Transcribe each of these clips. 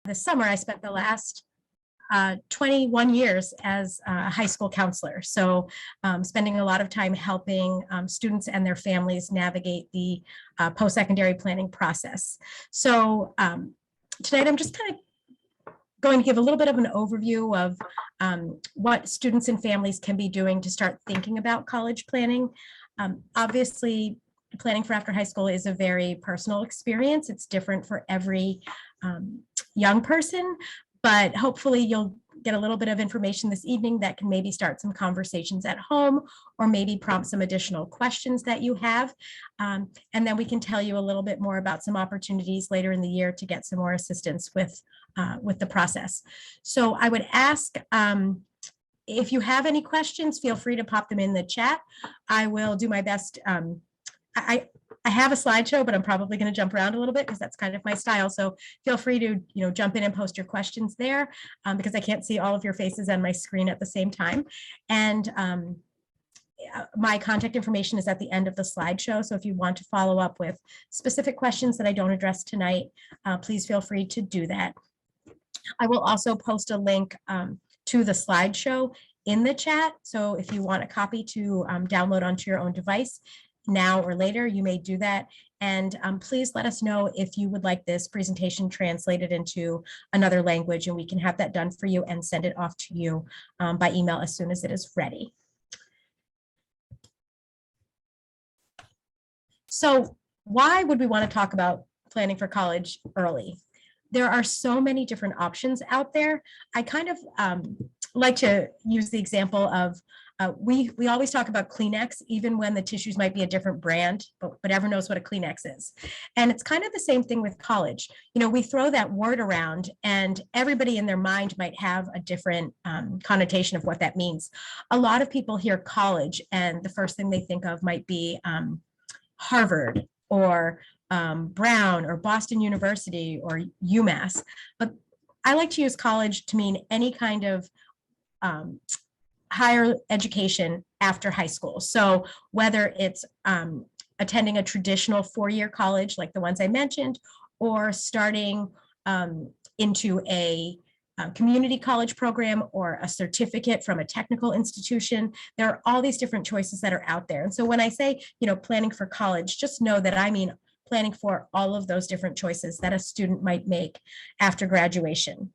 this summer, I spent the last 21 years as a high school counselor. So spending a lot of time helping students and their families navigate the post-secondary planning process. So tonight I'm just kind of going to give a little bit of an overview of what students and families can be doing to start thinking about college planning. Obviously, planning for after high school is a very personal experience. It's different for every young person, but hopefully you'll get a little bit of information this evening that can maybe start some conversations at home or maybe prompt some additional questions that you have. And then we can tell you a little bit more about some opportunities later in the year to get some more assistance with the process. So I would ask, if you have any questions, feel free to pop them in the chat. I will do my best. I have a slideshow, but I'm probably going to jump around a little bit because that's kind of my style. So feel free to, jump in and post your questions there because I can't see all of your faces on my screen at the same time. And my contact information is at the end of the slideshow. So if you want to follow up with specific questions that I don't address tonight, please feel free to do that. I will also post a link to the slideshow in the chat. So if you want a copy to download onto your own device, now or later, you may do that. And please let us know if you would like this presentation translated into another language, and we can have that done for you and send it off to you by email as soon as it is ready. So why would we want to talk about planning for college early? There are so many different options out there. I kind of like to use the example of we always talk about Kleenex, even when the tissues might be a different brand, but everyone knows what a Kleenex is. And it's kind of the same thing with college. We throw that word around and everybody in their mind might have a different connotation of what that means. A lot of people hear college and the first thing they think of might be Harvard or Brown or Boston University or UMass. But I like to use college to mean any kind of higher education after high school. So whether it's attending a traditional four-year college like the ones I mentioned, or starting into a community college program or a certificate from a technical institution, there are all these different choices that are out there. And so when I say, planning for college, just know that I mean planning for all of those different choices that a student might make after graduation.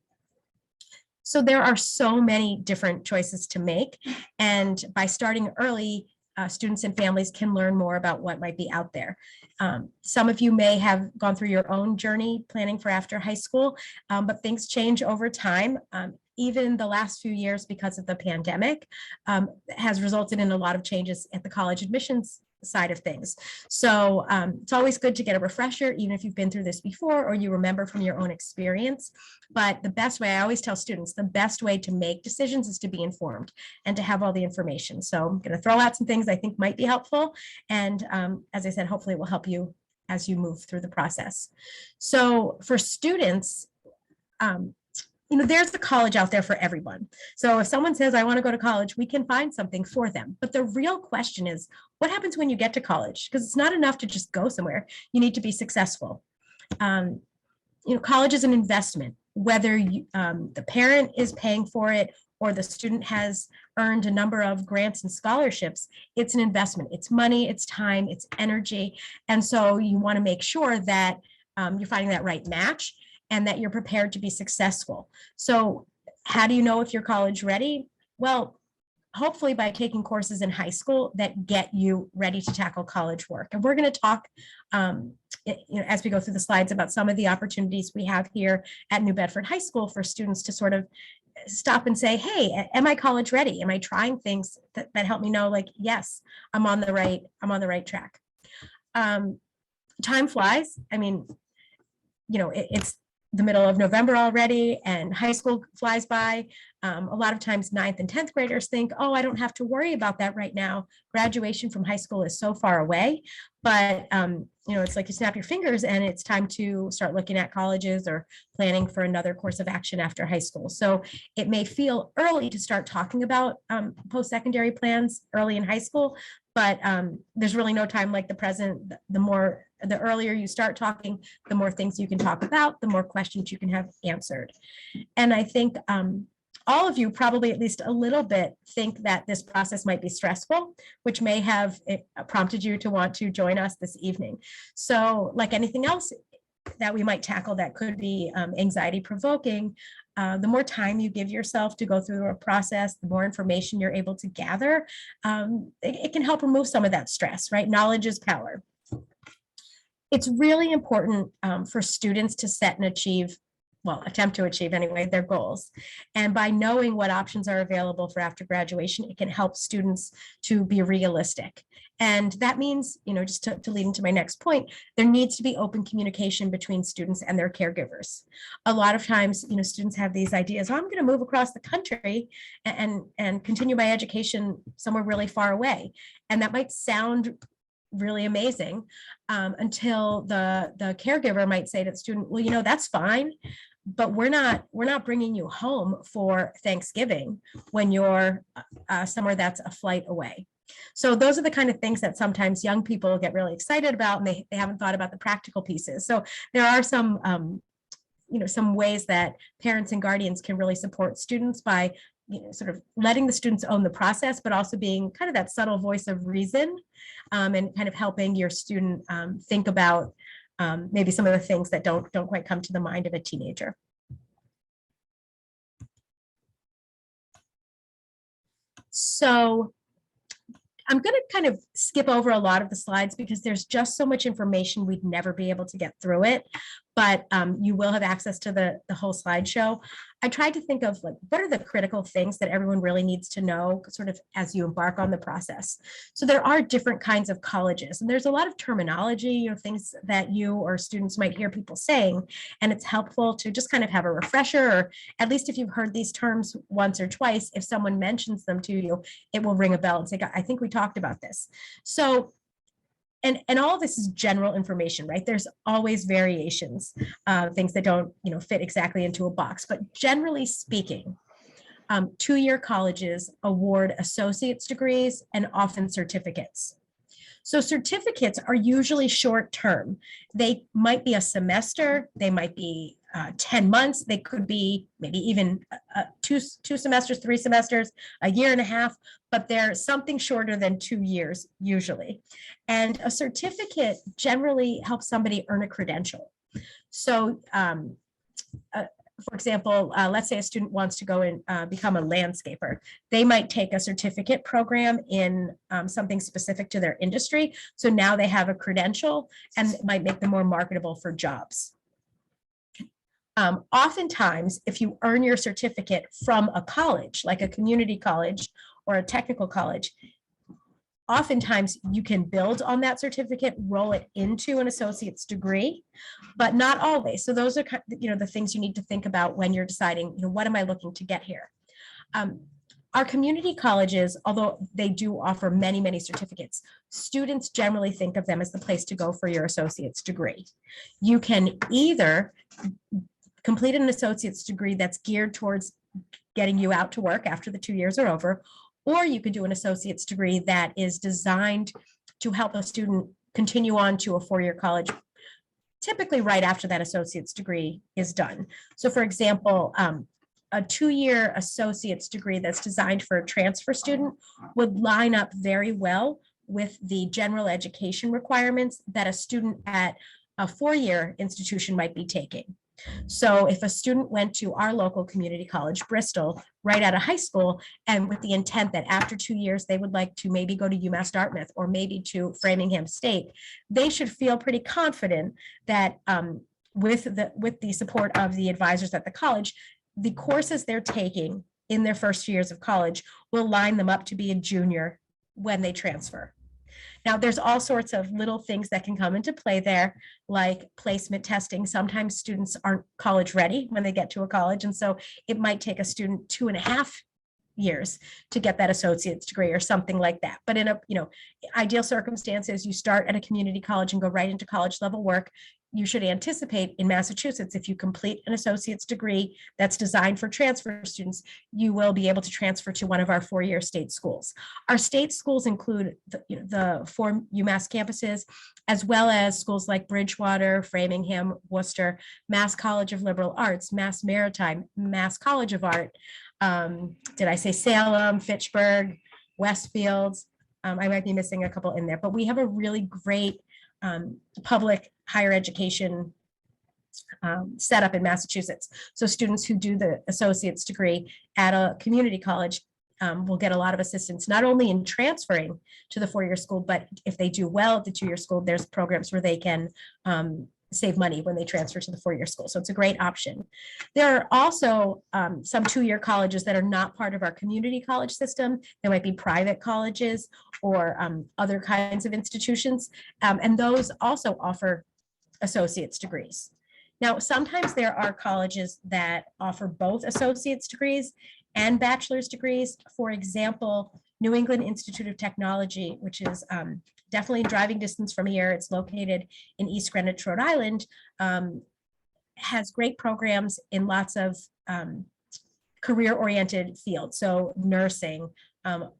So there are so many different choices to make. And by starting early, students and families can learn more about what might be out there. Some of you may have gone through your own journey planning for after high school, but things change over time. Even the last few years, because of the pandemic, has resulted in a lot of changes at the college admissions side of things. So it's always good to get a refresher, even if you've been through this before or you remember from your own experience. But the best way, I always tell students, the best way to make decisions is to be informed and to have all the information. So I'm going to throw out some things I think might be helpful. And as I said, hopefully it will help you as you move through the process. So for students, there's a college out there for everyone. So if someone says, I want to go to college, we can find something for them. But the real question is, what happens when you get to college? Because it's not enough to just go somewhere. You need to be successful. College is an investment, whether the parent is paying for it or the student has earned a number of grants and scholarships. It's an investment. It's money, it's time, it's energy. And so you want to make sure that you're finding that right match and that you're prepared to be successful. So how do you know if you're college ready? Well, hopefully by taking courses in high school that get you ready to tackle college work. And we're going to talk as we go through the slides about some of the opportunities we have here at New Bedford High School for students to sort of stop and say, hey, am I college ready? Am I trying things that help me know, like, yes, I'm on the right track. Time flies. I mean, it's the middle of November already and high school flies by. A lot of times 9th and 10th graders think, oh, I don't have to worry about that right now. Graduation from high school is so far away. But, it's like you snap your fingers and it's time to start looking at colleges or planning for another course of action after high school. So it may feel early to start talking about post-secondary plans early in high school, but there's really no time like the present. The earlier you start talking, the more things you can talk about, the more questions you can have answered. And I think all of you probably at least a little bit think that this process might be stressful, which may have prompted you to want to join us this evening. So like anything else that we might tackle that could be anxiety provoking, the more time you give yourself to go through a process, the more information you're able to gather, it can help remove some of that stress, right? Knowledge is power. It's really important for students to set and achieve, well, attempt to achieve anyway, their goals. And by knowing what options are available for after graduation, it can help students to be realistic. And that means, just to lead into my next point, there needs to be open communication between students and their caregivers. A lot of times, students have these ideas, oh, I'm going to move across the country and continue my education somewhere really far away. And that might sound really amazing until the caregiver might say to the student, well, that's fine, but we're not bringing you home for Thanksgiving when you're somewhere that's a flight away. So those are the kind of things that sometimes young people get really excited about, and they haven't thought about the practical pieces. So there are some some ways that parents and guardians can really support students by sort of letting the students own the process, but also being kind of that subtle voice of reason, and kind of helping your student think about maybe some of the things that don't quite come to the mind of a teenager. So I'm going to kind of skip over a lot of the slides because there's just so much information we'd never be able to get through it, but you will have access to the whole slideshow. I tried to think of what are the critical things that everyone really needs to know sort of as you embark on the process. So there are different kinds of colleges, and there's a lot of terminology, things that you or students might hear people saying, and it's helpful to just kind of have a refresher, or at least if you've heard these terms once or twice, if someone mentions them to you, it will ring a bell and say, I think we talked about this. So and all of this is general information, right? There's always variations, things that don't, fit exactly into a box. But generally speaking, two-year colleges award associate's degrees and often certificates. So certificates are usually short-term. They might be a semester, they might be 10 months, they could be maybe even two semesters, 3 semesters, a year and a half, but they're something shorter than 2 years usually. And a certificate generally helps somebody earn a credential. So for example, let's say a student wants to go and become a landscaper. They might take a certificate program in something specific to their industry. So now they have a credential, and it might make them more marketable for jobs. Oftentimes, if you earn your certificate from a college, like a community college or a technical college, oftentimes you can build on that certificate, roll it into an associate's degree, but not always. So those are, the things you need to think about when you're deciding, what am I looking to get here? Our community colleges, although they do offer many, many certificates, students generally think of them as the place to go for your associate's degree. You can either complete an associate's degree that's geared towards getting you out to work after the 2 years are over, or you could do an associate's degree that is designed to help a student continue on to a 4-year college, typically right after that associate's degree is done. So for example, a 2-year associate's degree that's designed for a transfer student would line up very well with the general education requirements that a student at a 4-year institution might be taking. So if a student went to our local community college, Bristol, right out of high school, and with the intent that after 2 years, they would like to maybe go to UMass Dartmouth or maybe to Framingham State, they should feel pretty confident that with the support of the advisors at the college, the courses they're taking in their first years of college will line them up to be a junior when they transfer. Now, there's all sorts of little things that can come into play there, like placement testing. Sometimes students aren't college ready when they get to a college, and so it might take a student 2.5 years to get that associate's degree or something like that. But in ideal circumstances, you start at a community college and go right into college level work. you should anticipate in Massachusetts, if you complete an associate's degree that's designed for transfer students, you will be able to transfer to one of our four-year state schools. Our state schools include the four UMass campuses, as well as schools like Bridgewater, Framingham, Worcester, Mass College of Liberal Arts, Mass Maritime, Mass College of Art. Did I say Salem, Fitchburg, Westfields? I might be missing a couple in there, but we have a really great public higher education setup in Massachusetts. So students who do the associate's degree at a community college will get a lot of assistance, not only in transferring to the four-year school, but if they do well at the two-year school, there's programs where they can save money when they transfer to the four-year school. So it's a great option. There are also some two-year colleges that are not part of our community college system. There might be private colleges or other kinds of institutions, and those also offer associate's degrees. Now, sometimes there are colleges that offer both associate's degrees and bachelor's degrees. For example, New England Institute of Technology, which is definitely in driving distance from here. It's located in East Greenwich, Rhode Island, has great programs in lots of career-oriented fields. So nursing,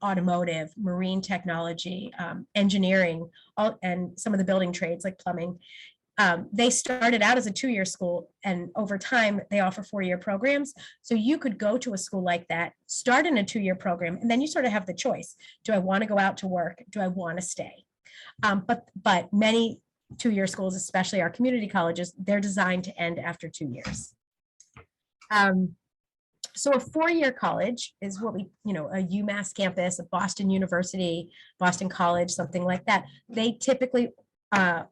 automotive, marine technology, engineering, and some of the building trades like plumbing. They started out as a two-year school, and over time they offer four-year programs. So you could go to a school like that, start in a two-year program, and then you sort of have the choice. Do I want to go out to work? Do I want to stay? But many two-year schools, especially our community colleges, they're designed to end after 2 years. So a four-year college is what we, a UMass campus, a Boston University, Boston College, something like that. They typically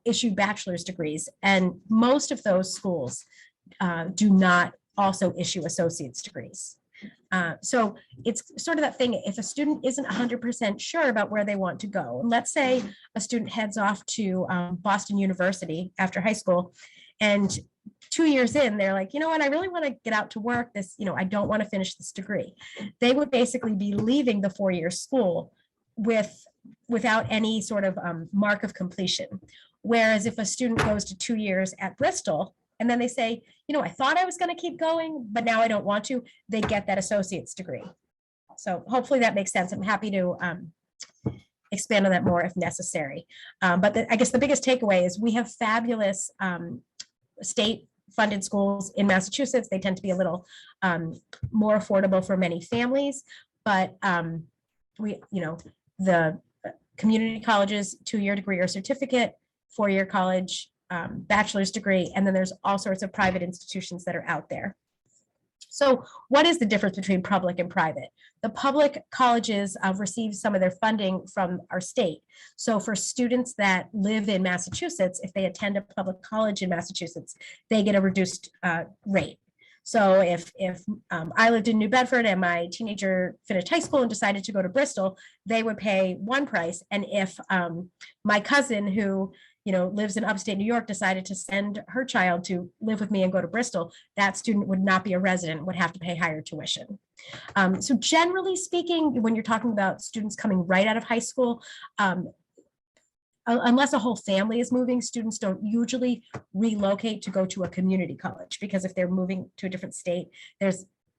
issue bachelor's degrees, and most of those schools do not also issue associate's degrees. So it's sort of that thing, if a student isn't 100% sure about where they want to go, and let's say a student heads off to Boston University after high school, and 2 years in, they're like, you know what, I really want to get out to work. I don't want to finish this degree. They would basically be leaving the four-year school without any sort of mark of completion. Whereas if a student goes to 2 years at Bristol, and then they say, I thought I was going to keep going, but now I don't want to, they get that associate's degree. So hopefully that makes sense. I'm happy to expand on that more if necessary. But I guess the biggest takeaway is we have fabulous state-funded schools in Massachusetts. They tend to be a little more affordable for many families, but the community colleges, two-year degree or certificate, four-year college, bachelor's degree, and then there's all sorts of private institutions that are out there. So what is the difference between public and private? The public colleges receive some of their funding from our state. So for students that live in Massachusetts, if they attend a public college in Massachusetts, they get a reduced rate. So if I lived in New Bedford and my teenager finished high school and decided to go to Bristol, they would pay one price. And if my cousin who lives in upstate New York decided to send her child to live with me and go to Bristol, that student would not be a resident, would have to pay higher tuition. So generally speaking, when you're talking about students coming right out of high school, unless a whole family is moving, students don't usually relocate to go to a community college, because if they're moving to a different state,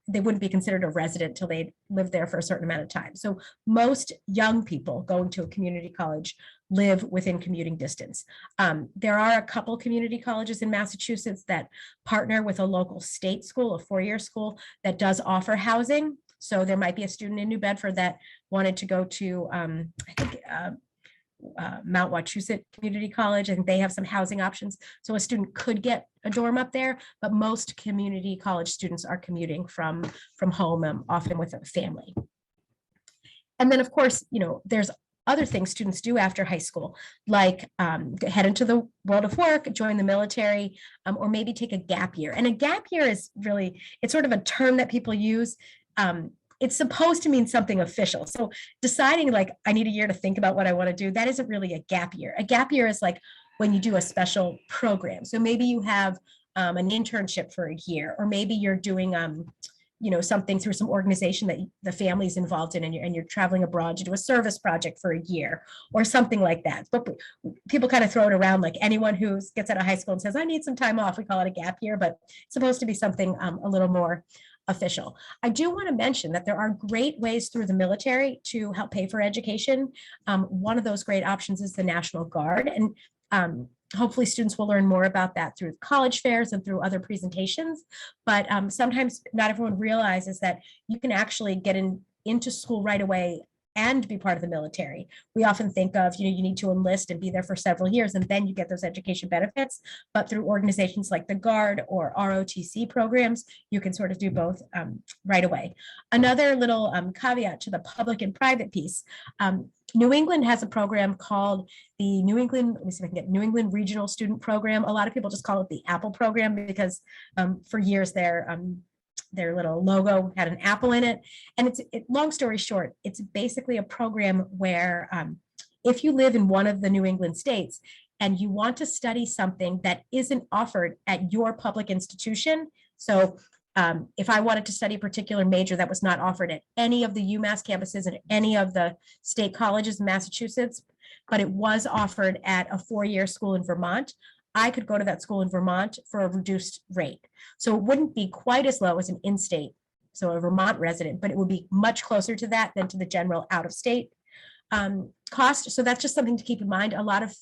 they wouldn't be considered a resident till they lived there for a certain amount of time. So most young people going to a community college live within commuting distance. There are a couple community colleges in Massachusetts that partner with a local state school, a four-year school that does offer housing. So there might be a student in New Bedford that wanted to go to, Mount Wachusett Community College, and they have some housing options. So a student could get a dorm up there, but most community college students are commuting from home, often with a family. And then of course, there's other things students do after high school, like head into the world of work, join the military, or maybe take a gap year. And a gap year is really, it's sort of a term that people use. It's supposed to mean something official. So deciding like, I need a year to think about what I want to do, that isn't really a gap year. A gap year is like when you do a special program. So maybe you have an internship for a year, or maybe you're doing, something through some organization that the family's involved in, and you're traveling abroad to do a service project for a year or something like that. But people kind of throw it around like anyone who gets out of high school and says, I need some time off. We call it a gap year, but it's supposed to be something a little more official. I do want to mention that there are great ways through the military to help pay for education. One of those great options is the National Guard. And hopefully students will learn more about that through college fairs and through other presentations. But sometimes not everyone realizes that you can actually get into school right away and be part of the military. We often think of, you need to enlist and be there for several years, and then you get those education benefits. But through organizations like the Guard or ROTC programs, you can sort of do both right away. Another little caveat to the public and private piece, New England has a program called the New England Regional Student Program. A lot of people just call it the Apple program because for years their little logo had an apple in it. And long story short, it's basically a program where if you live in one of the New England states and you want to study something that isn't offered at your public institution, so if I wanted to study a particular major that was not offered at any of the UMass campuses and any of the state colleges in Massachusetts, but it was offered at a 4-year school in Vermont, I could go to that school in Vermont for a reduced rate. So it wouldn't be quite as low as an in-state, so a Vermont resident, but it would be much closer to that than to the general out-of-state cost. So that's just something to keep in mind. A lot of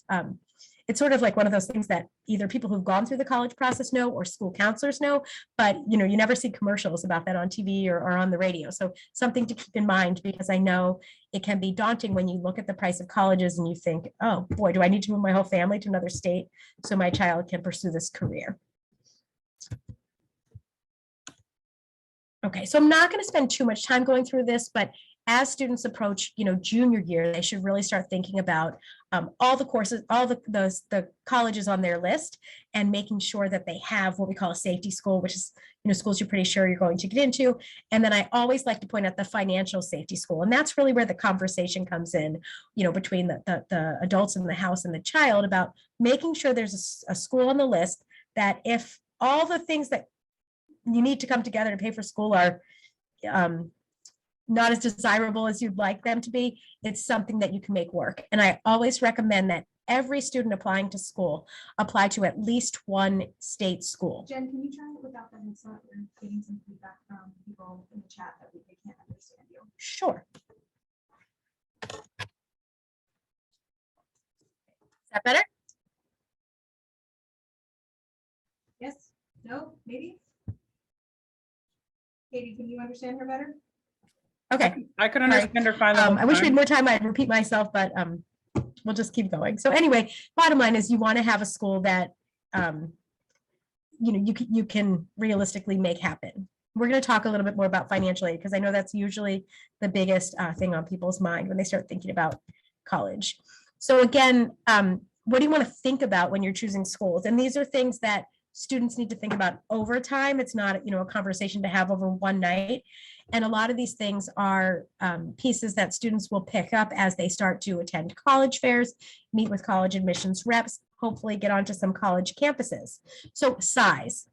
it's sort of like one of those things that either people who've gone through the college process know or school counselors know, but you never see commercials about that on TV or on the radio. So something to keep in mind, because I know it can be daunting when you look at the price of colleges and you think, oh boy, do I need to move my whole family to another state so my child can pursue this career? Okay, so I'm not going to spend too much time going through this, but as students approach, junior year, they should really start thinking about all the courses, all the colleges on their list, and making sure that they have what we call a safety school, which is, schools you're pretty sure you're going to get into. And then I always like to point out the financial safety school. And that's really where the conversation comes in, between the adults in the house and the child, about making sure there's a school on the list that if all the things that you need to come together to pay for school are not as desirable as you'd like them to be, it's something that you can make work. And I always recommend that every student applying to school apply to at least one state school. Jen, can you try it without the headset? We're getting some feedback from people in the chat that they can't understand you. Sure. Is that better? Yes? No? Maybe? Katie, can you understand her better? Okay. I could understand her fine. I wish we had more time. I'd repeat myself, but we'll just keep going. So anyway, bottom line is you want to have a school that you can realistically make happen. We're going to talk a little bit more about financial aid, because I know that's usually the biggest thing on people's mind when they start thinking about college. So again, what do you want to think about when you're choosing schools? And these are things that students need to think about over time. It's not, a conversation to have over one night. And a lot of these things are pieces that students will pick up as they start to attend college fairs, meet with college admissions reps, hopefully get onto some college campuses. So size.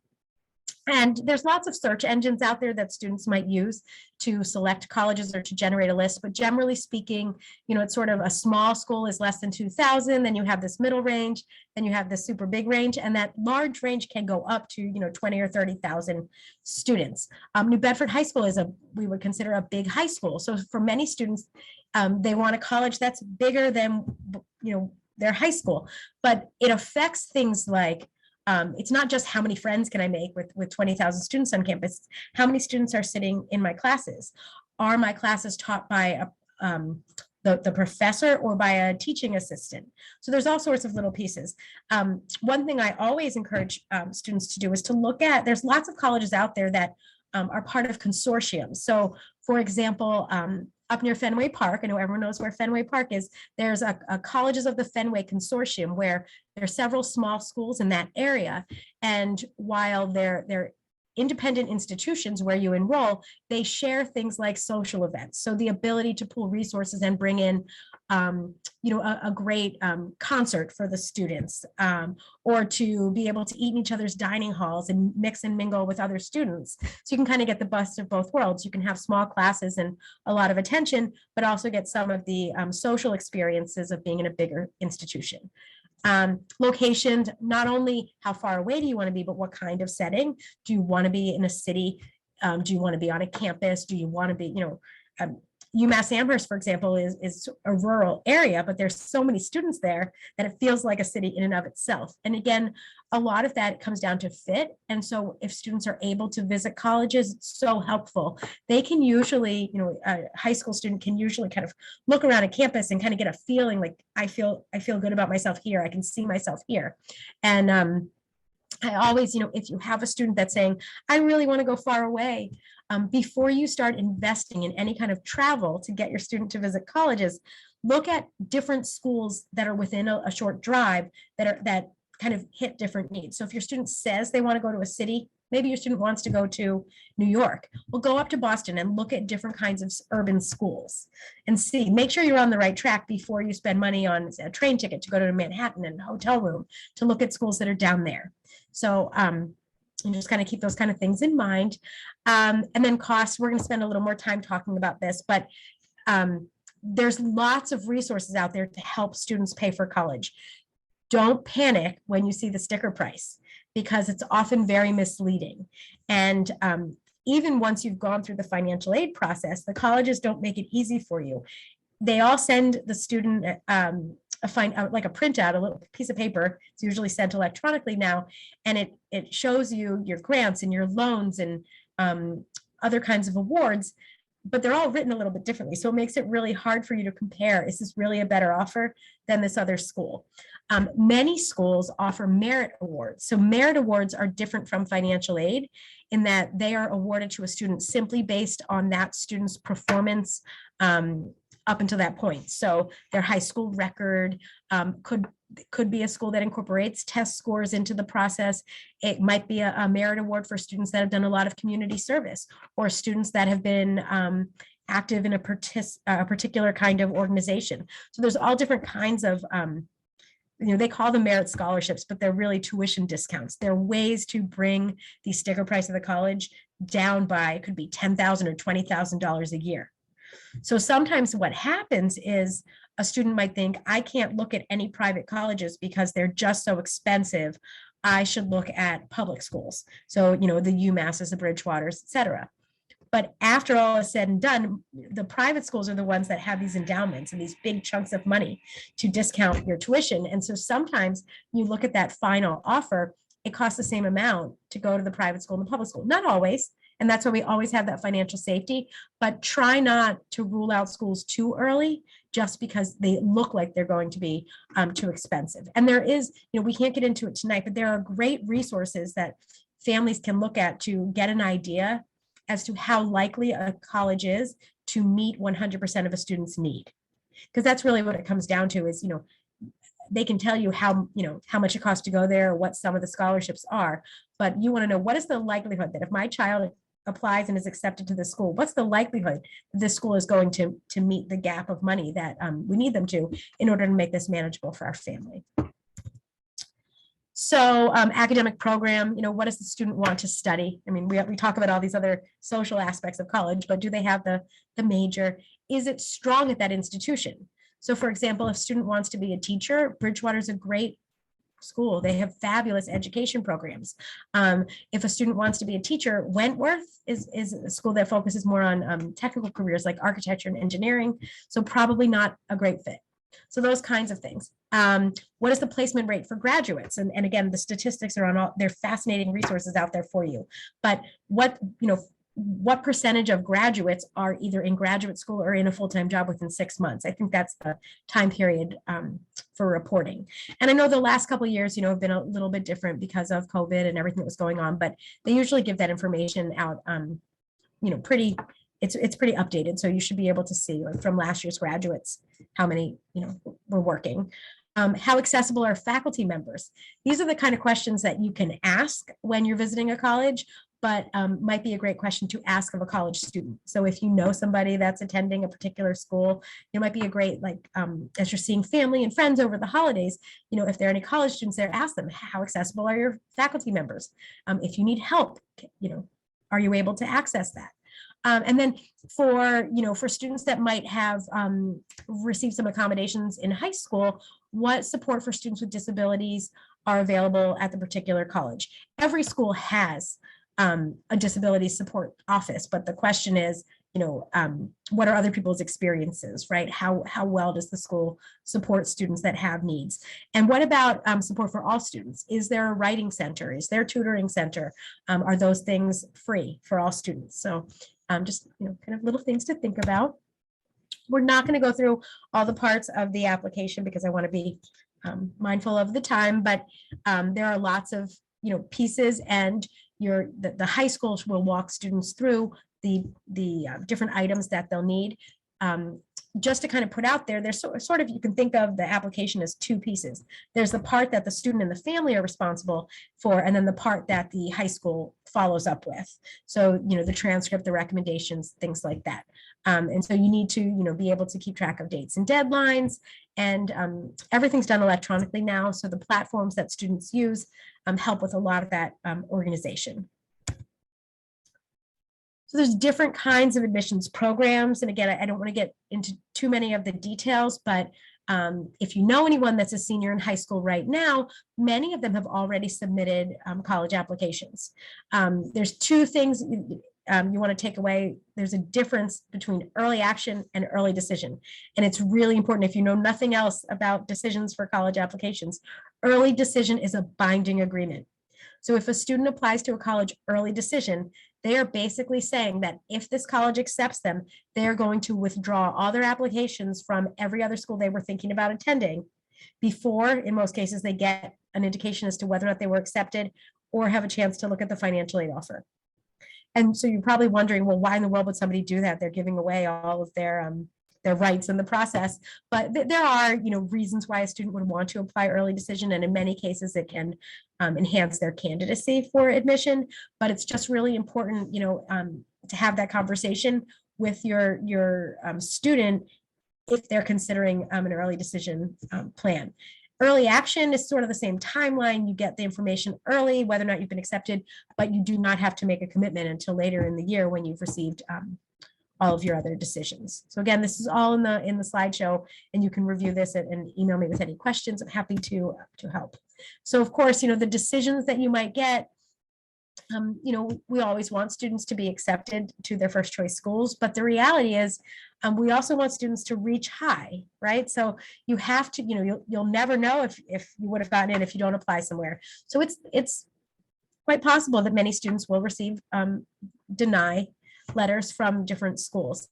And there's lots of search engines out there that students might use to select colleges or to generate a list. But generally speaking, it's sort of a small school is less than 2,000. Then you have this middle range. Then you have this super big range. And that large range can go up to, 20 or 30,000 students. New Bedford High School we would consider a big high school. So for many students, they want a college that's bigger than, their high school. But it affects things like, it's not just how many friends can I make with 20,000 students on campus. How many students are sitting in my classes? Are my classes taught by the professor or by a teaching assistant? So there's all sorts of little pieces. One thing I always encourage students to do is to look at, there's lots of colleges out there that are part of consortiums. So for example, up near Fenway Park, I know everyone knows where Fenway Park is, there's a Colleges of the Fenway Consortium where there are several small schools in that area. And while they're independent institutions where you enroll, they share things like social events. So the ability to pool resources and bring in, a great concert for the students, or to be able to eat in each other's dining halls and mix and mingle with other students. So you can kind of get the best of both worlds. You can have small classes and a lot of attention, but also get some of the social experiences of being in a bigger institution. Locations, not only how far away do you want to be, but what kind of setting. Do you want to be in a city? Do you want to be on a campus? Do you want to be, UMass Amherst, for example, is a rural area, but there's so many students there that it feels like a city in and of itself. And again, a lot of that comes down to fit. And so if students are able to visit colleges, it's so helpful. They can usually, a high school student can usually kind of look around a campus and kind of get a feeling like, I feel good about myself here. I can see myself here. And I always, if you have a student that's saying, I really want to go far away, before you start investing in any kind of travel to get your student to visit colleges, look at different schools that are within a short drive that kind of hit different needs. So if your student says they want to go to a city, maybe your student wants to go to New York, well, go up to Boston and look at different kinds of urban schools and see, make sure you're on the right track before you spend money on a train ticket to go to Manhattan and a hotel room to look at schools that are down there. So, and just kind of keep those kind of things in mind. And then costs, we're going to spend a little more time talking about this, but there's lots of resources out there to help students pay for college. Don't panic when you see the sticker price, because it's often very misleading. And even once you've gone through the financial aid process, the colleges don't make it easy for you. They all send the student like a printout, a little piece of paper. It's usually sent electronically now, and it shows you your grants and your loans and other kinds of awards, but they're all written a little bit differently. So it makes it really hard for you to compare. Is this really a better offer than this other school? Many schools offer merit awards. So merit awards are different from financial aid in that they are awarded to a student simply based on that student's performance up until that point. So their high school record could be a school that incorporates test scores into the process. It might be a merit award for students that have done a lot of community service, or students that have been active in a particular kind of organization. So there's all different kinds of, they call them merit scholarships, but they're really tuition discounts. They're ways to bring the sticker price of the college down by, it could be $10,000 or $20,000 a year. So sometimes what happens is a student might think, I can't look at any private colleges because they're just so expensive. I should look at public schools. So, the UMasses, the Bridgewaters, et cetera. But after all is said and done, the private schools are the ones that have these endowments and these big chunks of money to discount your tuition. And so sometimes you look at that final offer, it costs the same amount to go to the private school and the public school. Not always. And that's why we always have that financial safety, but try not to rule out schools too early just because they look like they're going to be too expensive. And there is, we can't get into it tonight, but there are great resources that families can look at to get an idea as to how likely a college is to meet 100% of a student's need. Because that's really what it comes down to is, they can tell you how much it costs to go there, or what some of the scholarships are, but you want to know, what is the likelihood that if my child applies and is accepted to the school, what's the likelihood that this school is going to meet the gap of money that we need them to in order to make this manageable for our family. So academic program, what does the student want to study? I mean, we talk about all these other social aspects of college, but do they have the major? Is it strong at that institution? So for example, if a student wants to be a teacher, Bridgewater is a great school. They have fabulous education programs. If a student wants to be a teacher, Wentworth is a school that focuses more on technical careers like architecture and engineering. So probably not a great fit. So those kinds of things. What is the placement rate for graduates? And again, the statistics are on all, they're fascinating resources out there for you. But what percentage of graduates are either in graduate school or in a full-time job within 6 months? I think that's the time period for reporting. And I know the last couple of years, have been a little bit different because of COVID and everything that was going on, but they usually give that information out, it's pretty updated. So you should be able to see, like, from last year's graduates, how many, were working. How accessible are faculty members? These are the kind of questions that you can ask when you're visiting a college. but might be a great question to ask of a college student. So if you know somebody that's attending a particular school, it might be a great, like, as you're seeing family and friends over the holidays, if there are any college students there, ask them, how accessible are your faculty members? If you need help, are you able to access that? And then for students that might have received some accommodations in high school, what support for students with disabilities are available at the particular college? Every school has a disability support office, but the question is, what are other people's experiences, right? How well does the school support students that have needs? And what about support for all students? Is there a writing center? Is there a tutoring center? Are those things free for all students? So just, kind of little things to think about. We're not going to go through all the parts of the application because I want to be mindful of the time, but there are lots of, pieces, and the high schools will walk students through the different items that they'll need. Just to kind of put out there, there's sort of, you can think of the application as two pieces. There's the part that the student and the family are responsible for, and then the part that the high school follows up with. So, the transcript, the recommendations, things like that. And so you need to, be able to keep track of dates and deadlines, and everything's done electronically now. So the platforms that students use help with a lot of that organization. So there's different kinds of admissions programs. And again, I don't want to get into too many of the details, but if you know anyone that's a senior in high school right now, many of them have already submitted college applications. There's two things you want to take away. There's a difference between early action and early decision. And it's really important, if you know nothing else about decisions for college applications, early decision is a binding agreement. So if a student applies to a college early decision, they are basically saying that if this college accepts them, they are going to withdraw all their applications from every other school they were thinking about attending before, in most cases, they get an indication as to whether or not they were accepted or have a chance to look at the financial aid offer. And so you're probably wondering, well, why in the world would somebody do that? They're giving away all of their rights in the process. But there are, reasons why a student would want to apply early decision, and in many cases it can enhance their candidacy for admission. But it's just really important, to have that conversation with your student if they're considering an early decision plan. Early action is sort of the same timeline. You get the information early, whether or not you've been accepted, but you do not have to make a commitment until later in the year when you've received all of your other decisions. So again, this is all in the slideshow, and you can review this and email me with any questions. I'm happy to help. So of course, the decisions that you might get, we always want students to be accepted to their first choice schools, but the reality is we also want students to reach high, right? So you have to, you'll never know if you would have gotten in if you don't apply somewhere. So it's quite possible that many students will receive deny letters from different schools.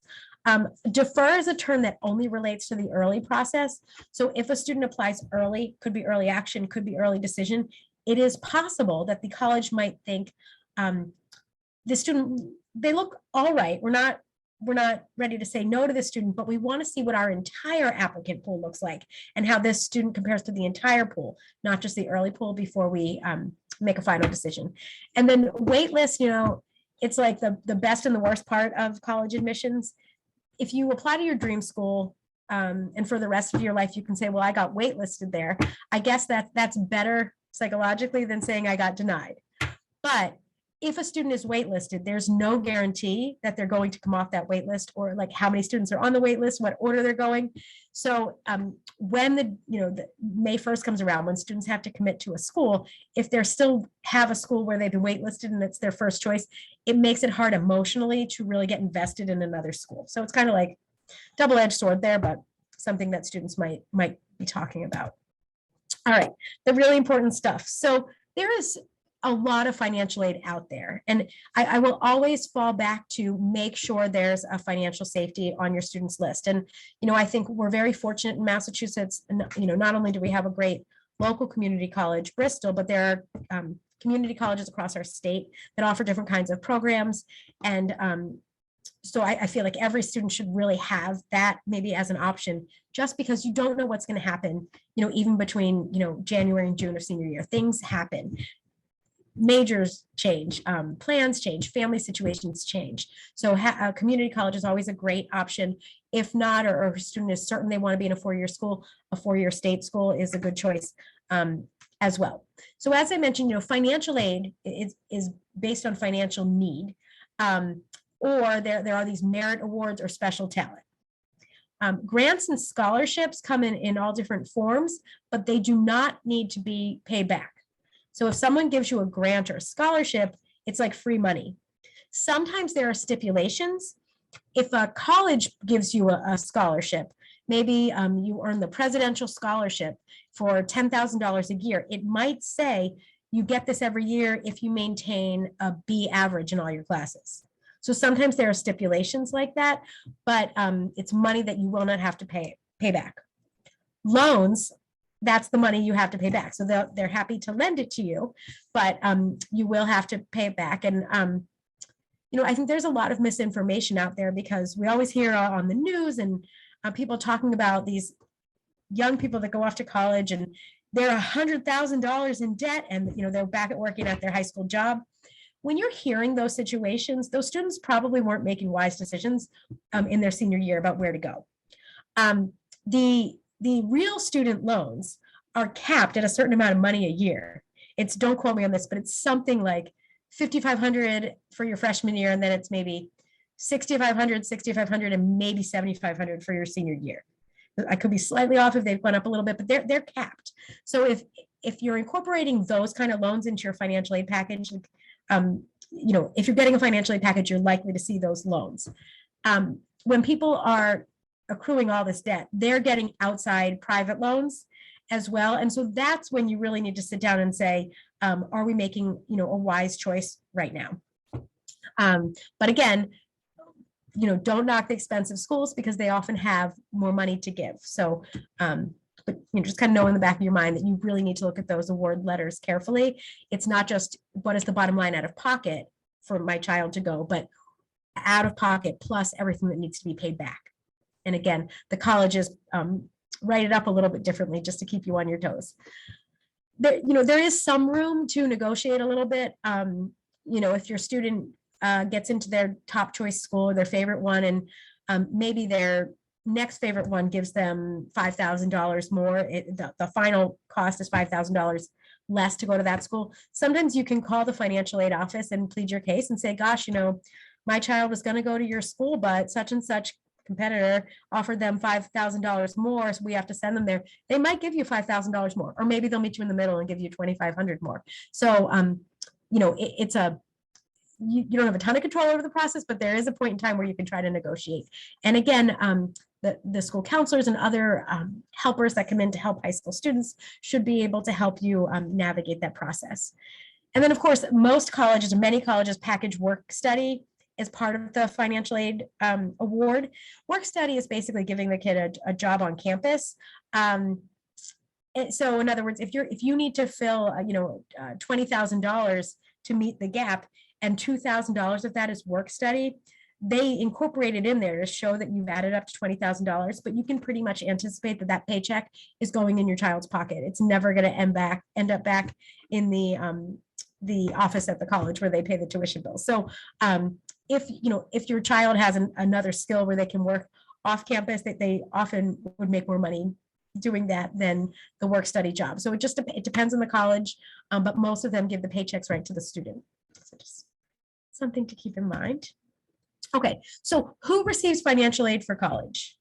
Defer is a term that only relates to the early process. So if a student applies early, could be early action, could be early decision, it is possible that the college might think the student, they look all right. We're not ready to say no to the student, but we want to see what our entire applicant pool looks like and how this student compares to the entire pool, not just the early pool, before we make a final decision. And then wait list, it's like the best and the worst part of college admissions. If you apply to your dream school and for the rest of your life, you can say, well, I got waitlisted there. I guess that's better psychologically than saying I got denied. But if a student is waitlisted, there's no guarantee that they're going to come off that wait list, or like how many students are on the wait list, what order they're going. So when the May 1st comes around, when students have to commit to a school, if they're still have a school where they've been waitlisted and it's their first choice, it makes it hard emotionally to really get invested in another school. So it's kind of like double-edged sword there, but something that students might be talking about. All right, the really important stuff. So there is a lot of financial aid out there, and I will always fall back to make sure there's a financial safety on your students list. And I think we're very fortunate in Massachusetts. Not only do we have a great local community college, Bristol, but there are community colleges across our state that offer different kinds of programs. And so I feel like every student should really have that maybe as an option, just because you don't know what's going to happen, even between January and June of senior year. Things happen. majors change, plans change, family situations change. So a community college is always a great option. If not, or a student is certain they want to be in a four-year school, a four-year state school is a good choice as well. So as I mentioned, financial aid is based on financial need, or there are these merit awards or special talent. Grants and scholarships come in all different forms, but they do not need to be paid back. So if someone gives you a grant or a scholarship, it's like free money. Sometimes there are stipulations. If a college gives you a scholarship, maybe you earn the presidential scholarship for $10,000 a year, it might say you get this every year if you maintain a B average in all your classes. So sometimes there are stipulations like that, but it's money that you will not have to pay back. Loans, that's the money you have to pay back. So they're happy to lend it to you, but you will have to pay it back. And I think there's a lot of misinformation out there because we always hear on the news and people talking about these young people that go off to college and they're $100,000 in debt and they're back at working at their high school job. When you're hearing those situations, those students probably weren't making wise decisions in their senior year about where to go. The real student loans are capped at a certain amount of money a year. It's, don't quote me on this, but it's something like $5,500 for your freshman year, and then it's maybe $6,500, and maybe $7,500 for your senior year. I could be slightly off if they've gone up a little bit, but they're capped. So if you're incorporating those kind of loans into your financial aid package, if you're getting a financial aid package, you're likely to see those loans. When people are accruing all this debt, they're getting outside private loans as well. And so that's when you really need to sit down and say, are we making, a wise choice right now? But again, don't knock the expensive schools because they often have more money to give. So, but just kind of know in the back of your mind that you really need to look at those award letters carefully. It's not just what is the bottom line out of pocket for my child to go, but out of pocket plus everything that needs to be paid back. And again, the colleges write it up a little bit differently just to keep you on your toes. There is some room to negotiate a little bit. If your student gets into their top choice school or their favorite one, and maybe their next favorite one gives them $5,000 more, the final cost is $5,000 less to go to that school. Sometimes you can call the financial aid office and plead your case and say, gosh, my child was going to go to your school, but such and such competitor offered them $5,000 more, so we have to send them there. They might give you $5,000 more, or maybe they'll meet you in the middle and give you $2,500 more. So, it's you don't have a ton of control over the process, but there is a point in time where you can try to negotiate. And again, the school counselors and other helpers that come in to help high school students should be able to help you navigate that process. And then, of course, most colleges or many colleges package work study as part of the financial aid award. Work study is basically giving the kid a job on campus. So in other words, if you need to fill $20,000 to meet the gap, and $2,000 of that is work study, they incorporate it in there to show that you've added up to $20,000, but you can pretty much anticipate that paycheck is going in your child's pocket. It's never going to end up back in the office at the college where they pay the tuition bill. So if your child has another skill where they can work off campus, that they often would make more money doing that than the work study job. So it depends on the college, but most of them give the paychecks right to the student. So just something to keep in mind. Okay, so who receives financial aid for college?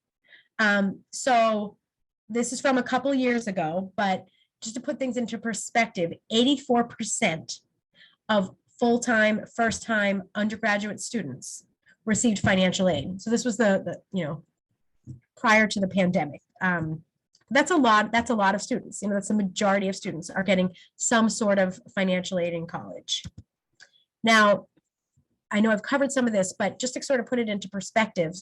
So this is from a couple years ago, but just to put things into perspective, 84% of full-time, first-time undergraduate students received financial aid. So this was the prior to the pandemic. That's a lot of students. That's the majority of students are getting some sort of financial aid in college. Now, I know I've covered some of this, but just to sort of put it into perspective,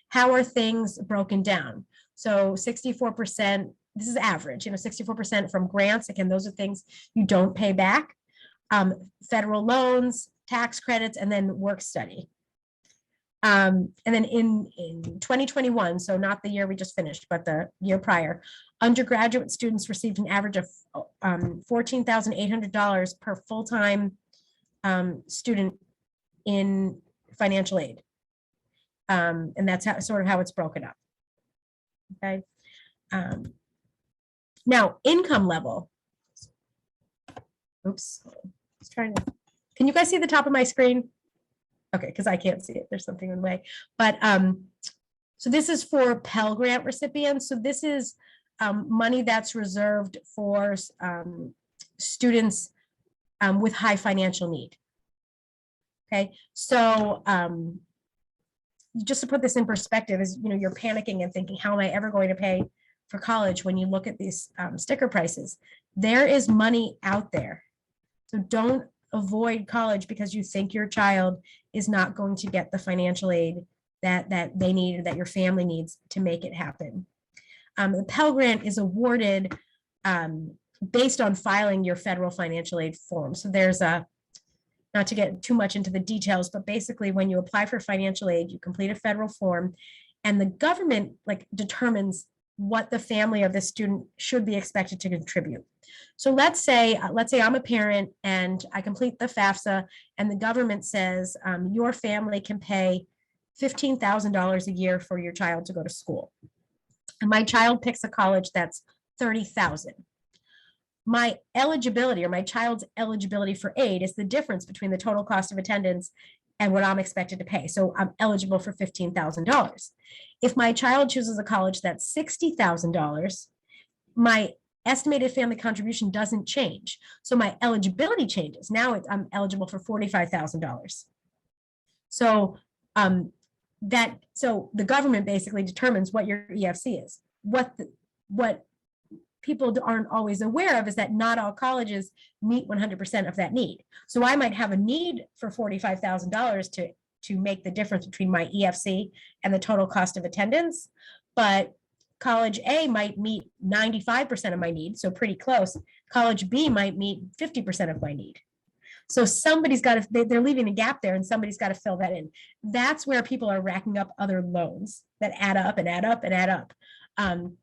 how are things broken down? So 64%, this is average, 64% from grants. Again, those are things you don't pay back. Federal loans, tax credits, and then work study. And then in 2021, so not the year we just finished, but the year prior, undergraduate students received an average of $14,800 per full-time student in financial aid. And that's sort of how it's broken up. Okay. Now, income level. Oops. Just trying to. Can you guys see the top of my screen? Okay, because I can't see it. There's something in the way. But so this is for Pell Grant recipients. So this is money that's reserved for students with high financial need. Okay, so just to put this in perspective, is you're panicking and thinking, how am I ever going to pay for college? When you look at these sticker prices, there is money out there. So don't avoid college because you think your child is not going to get the financial aid that they need, or that your family needs to make it happen. The Pell Grant is awarded based on filing your federal financial aid form. So there's not to get too much into the details, but basically when you apply for financial aid, you complete a federal form, and the government determines what the family of the student should be expected to contribute. So let's say I'm a parent and I complete the FAFSA, and the government says your family can pay $15,000 a year for your child to go to school. And my child picks a college that's $30,000. My eligibility, or my child's eligibility for aid, is the difference between the total cost of attendance and what I'm expected to pay. So I'm eligible for $15,000. If my child chooses a college that's $60,000, my estimated family contribution doesn't change. So my eligibility changes. Now I'm eligible for $45,000. So so the government basically determines what your EFC is. What people aren't always aware of is that not all colleges meet 100% of that need. So I might have a need for $45,000 to make the difference between my EFC and the total cost of attendance, but college A might meet 95% of my need, so pretty close. College B might meet 50% of my need. So somebody's got to, they're leaving a gap there, and somebody's got to fill that in. That's where people are racking up other loans that add up and add up and add up.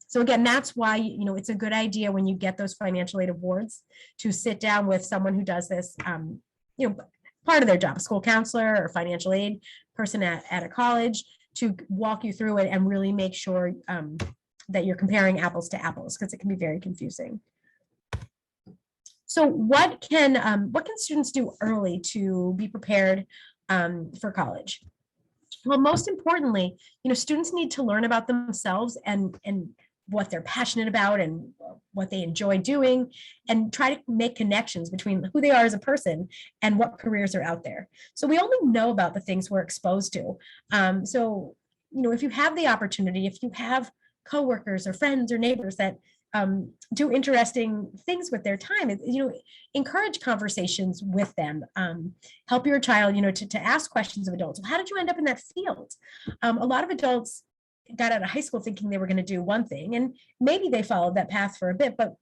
So again, that's why, it's a good idea when you get those financial aid awards to sit down with someone who does this, part of their job, a school counselor or financial aid person at a college, to walk you through it and really make sure that you're comparing apples to apples, because it can be very confusing. So what can students do early to be prepared for college? Well, most importantly, students need to learn about themselves and what they're passionate about and what they enjoy doing, and try to make connections between who they are as a person and what careers are out there. So we only know about the things we're exposed to. So, if you have the opportunity, if you have coworkers or friends or neighbors that do interesting things with their time, encourage conversations with them, help your child, to ask questions of adults. How did you end up in that field? A lot of adults got out of high school thinking they were going to do one thing, and maybe they followed that path for a bit, but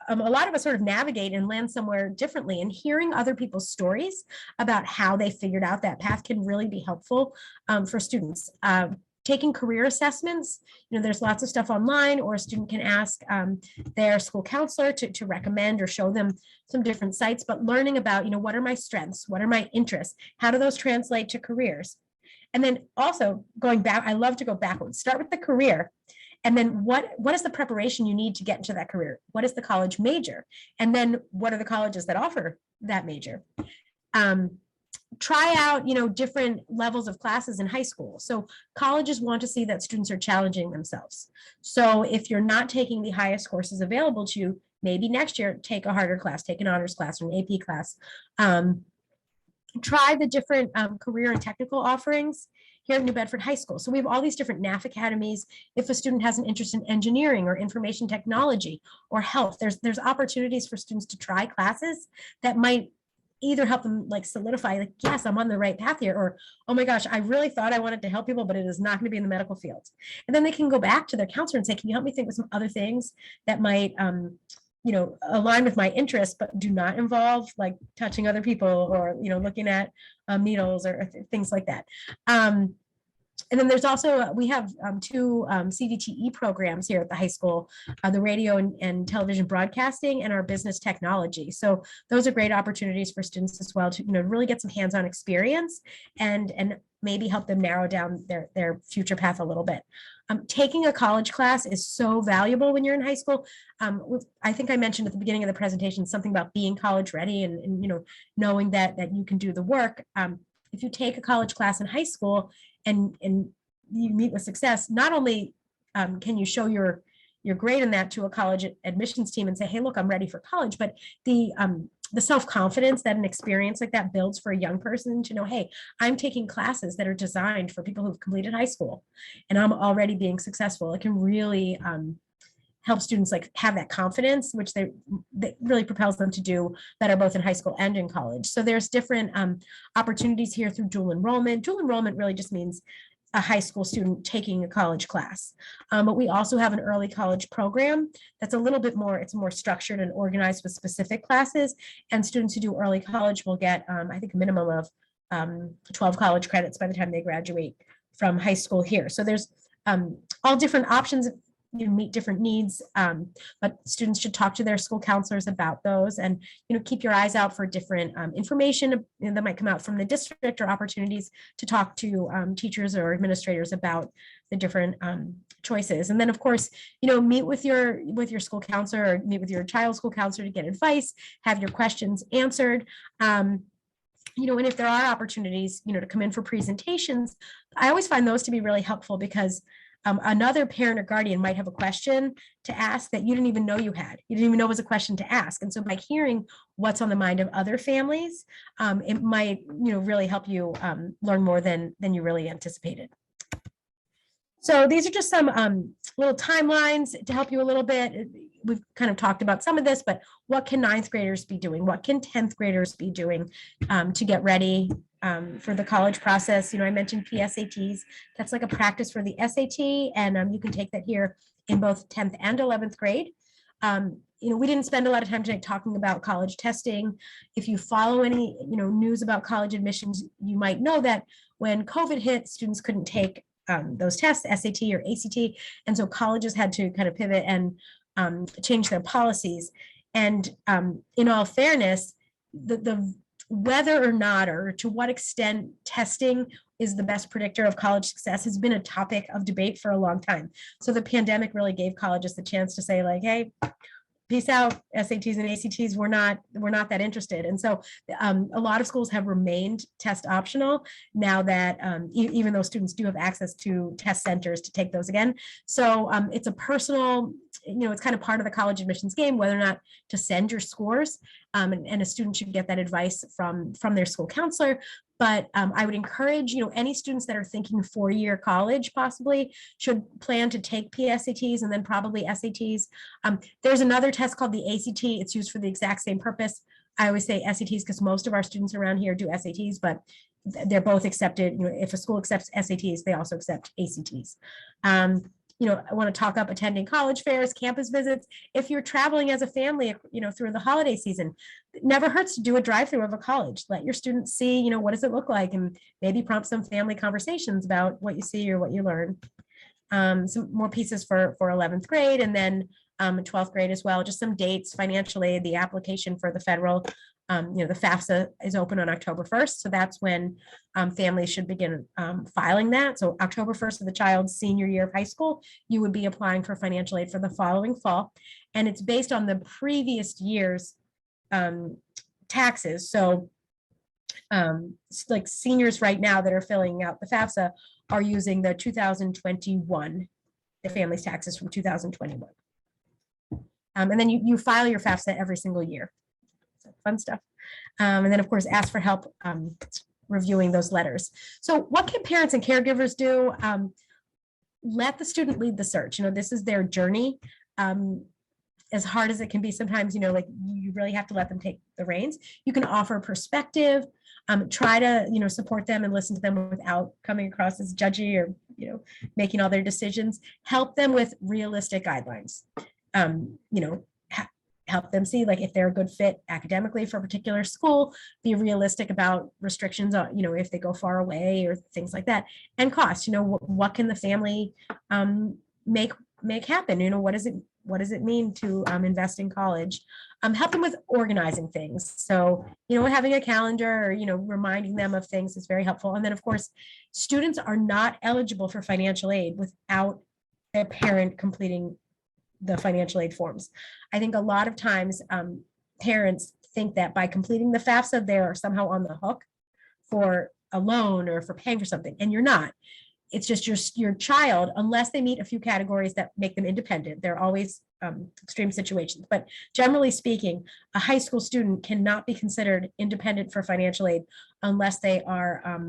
a lot of us sort of navigate and land somewhere differently, and hearing other people's stories about how they figured out that path can really be helpful for students. Taking career assessments, there's lots of stuff online, or a student can ask their school counselor to recommend or show them some different sites, but learning about, what are my strengths? What are my interests? How do those translate to careers? And then also going back, I love to go backwards, start with the career. And then what is the preparation you need to get into that career? What is the college major? And then what are the colleges that offer that major? Try out, different levels of classes in high school. So colleges want to see that students are challenging themselves. So if you're not taking the highest courses available to you, maybe next year, take a harder class, take an honors class or an AP class. Try the different career and technical offerings here at New Bedford High School. So we have all these different NAF academies. If a student has an interest in engineering or information technology or health, there's opportunities for students to try classes that might either help them solidify, yes, I'm on the right path here, or, oh my gosh, I really thought I wanted to help people, but it is not going to be in the medical field. And then they can go back to their counselor and say, can you help me think of some other things that might, align with my interests, but do not involve touching other people or, looking at needles or things like that. And then there's also, we have two CVTE programs here at the high school, the radio and television broadcasting and our business technology. So those are great opportunities for students as well to, really get some hands-on experience and maybe help them narrow down their future path a little bit. Taking a college class is so valuable when you're in high school. I think I mentioned at the beginning of the presentation something about being college ready and knowing that you can do the work. If you take a college class in high school and you meet with success, not only can you show your grade in that to a college admissions team and say, hey, look, I'm ready for college, but the self-confidence that an experience like that builds for a young person to know, hey, I'm taking classes that are designed for people who've completed high school and I'm already being successful. It can really help students like have that confidence, which that really propels them to do better both in high school and in college. So there's different opportunities here through dual enrollment. Dual enrollment really just means a high school student taking a college class. But we also have an early college program that's a little bit more, it's more structured and organized with specific classes. And students who do early college will get, I think, a minimum of 12 college credits by the time they graduate from high school here. So there's all different options. You meet different needs, but students should talk to their school counselors about those and keep your eyes out for different information that might come out from the district or opportunities to talk to teachers or administrators about the different choices. And then of course, meet with your school counselor or meet with your child's school counselor to get advice, have your questions answered. And if there are opportunities, to come in for presentations, I always find those to be really helpful because another parent or guardian might have a question to ask that you didn't even know you had. You didn't even know it was a question to ask. And so by hearing what's on the mind of other families, it might, really help you learn more than you really anticipated. So these are just some little timelines to help you a little bit. We've kind of talked about some of this, but what can 9th graders be doing? What can 10th graders be doing to get ready for the college process? I mentioned PSATs. That's like a practice for the SAT, and you can take that here in both 10th and 11th grade. We didn't spend a lot of time tonight talking about college testing. If you follow any, news about college admissions, you might know that when COVID hit, students couldn't take those tests, SAT or ACT, and so colleges had to kind of pivot and change their policies. And in all fairness, the whether or not or to what extent testing is the best predictor of college success has been a topic of debate for a long time. So the pandemic really gave colleges the chance to say like, hey, peace out, SATs and ACTs, we're not that interested. And so a lot of schools have remained test optional now that even though students do have access to test centers to take those again. So it's a personal, it's kind of part of the college admissions game, whether or not to send your scores. And a student should get that advice from their school counselor. But I would encourage, any students that are thinking 4-year college possibly should plan to take PSATs and then probably SATs. There's another test called the ACT. It's used for the exact same purpose. I always say SATs because most of our students around here do SATs, but they're both accepted. If a school accepts SATs, they also accept ACTs. I want to talk up attending college fairs, campus visits. If you're traveling as a family, through the holiday season, it never hurts to do a drive-through of a college. Let your students see, what does it look like, and maybe prompt some family conversations about what you see or what you learn. Some more pieces for 11th grade and then 12th grade as well. Just some dates, financial aid, the application for the federal. The FAFSA is open on October 1st. So that's when families should begin filing that. So October 1st of the child's senior year of high school, you would be applying for financial aid for the following fall. And it's based on the previous year's taxes. So like seniors right now that are filling out the FAFSA are using the 2021, the family's taxes from 2021. And then you file your FAFSA every single year. So fun stuff. And then of course, ask for help reviewing those letters. So what can parents and caregivers do? Let the student lead the search. This is their journey. As hard as it can be sometimes, like you really have to let them take the reins. You can offer perspective, try to, support them and listen to them without coming across as judgy or, making all their decisions. Help them with realistic guidelines. help them see like if they're a good fit academically for a particular school, be realistic about restrictions on, if they go far away or things like that, and cost, what can the family make happen? What does it mean to invest in college? Help them with organizing things. So, having a calendar or, reminding them of things is very helpful. And then of course, students are not eligible for financial aid without a parent completing the financial aid forms. I think a lot of times parents think that by completing the FAFSA, they're somehow on the hook for a loan or for paying for something, and you're not. It's just your child, unless they meet a few categories that make them independent. There are always extreme situations, but generally speaking, a high school student cannot be considered independent for financial aid unless they are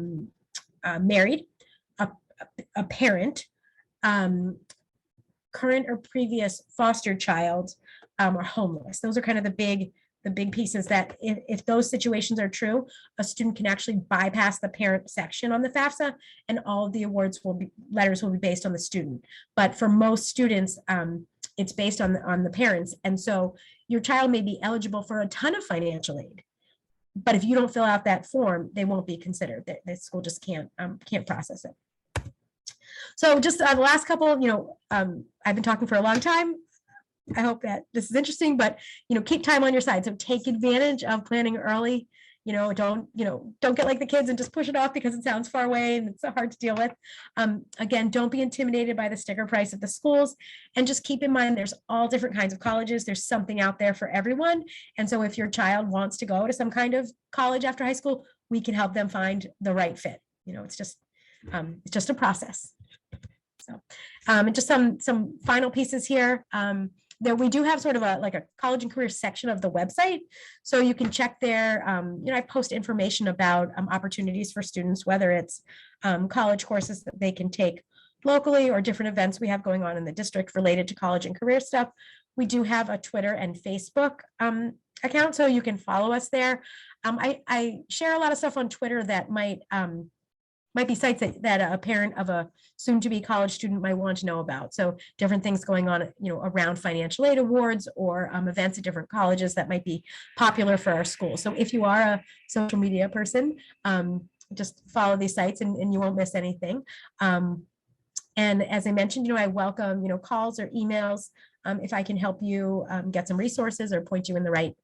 married, a parent, current or previous foster child, or homeless. Those are kind of the big pieces that if those situations are true, a student can actually bypass the parent section on the FAFSA, and all of the letters will be based on the student. But for most students, it's based on the parents. And so your child may be eligible for a ton of financial aid, but if you don't fill out that form, they won't be considered. The school just can't process it. So just the last couple, I've been talking for a long time. I hope that this is interesting, but, keep time on your side. So take advantage of planning early. Don't get like the kids and just push it off because it sounds far away and it's hard to deal with. Again, don't be intimidated by the sticker price of the schools, and just keep in mind, there's all different kinds of colleges. There's something out there for everyone. And so if your child wants to go to some kind of college after high school, we can help them find the right fit. It's just a process. So, and just some final pieces here. There we do have sort of a college and career section of the website, so you can check there. I post information about opportunities for students, whether it's college courses that they can take locally or different events we have going on in the district related to college and career stuff. We do have a Twitter and Facebook account, so you can follow us there. I share a lot of stuff on Twitter that might be sites that a parent of a soon-to-be college student might want to know about. So different things going on, around financial aid awards or events at different colleges that might be popular for our school. So if you are a social media person, just follow these sites and you won't miss anything. And as I mentioned, I welcome, calls or emails if I can help you get some resources or point you in the right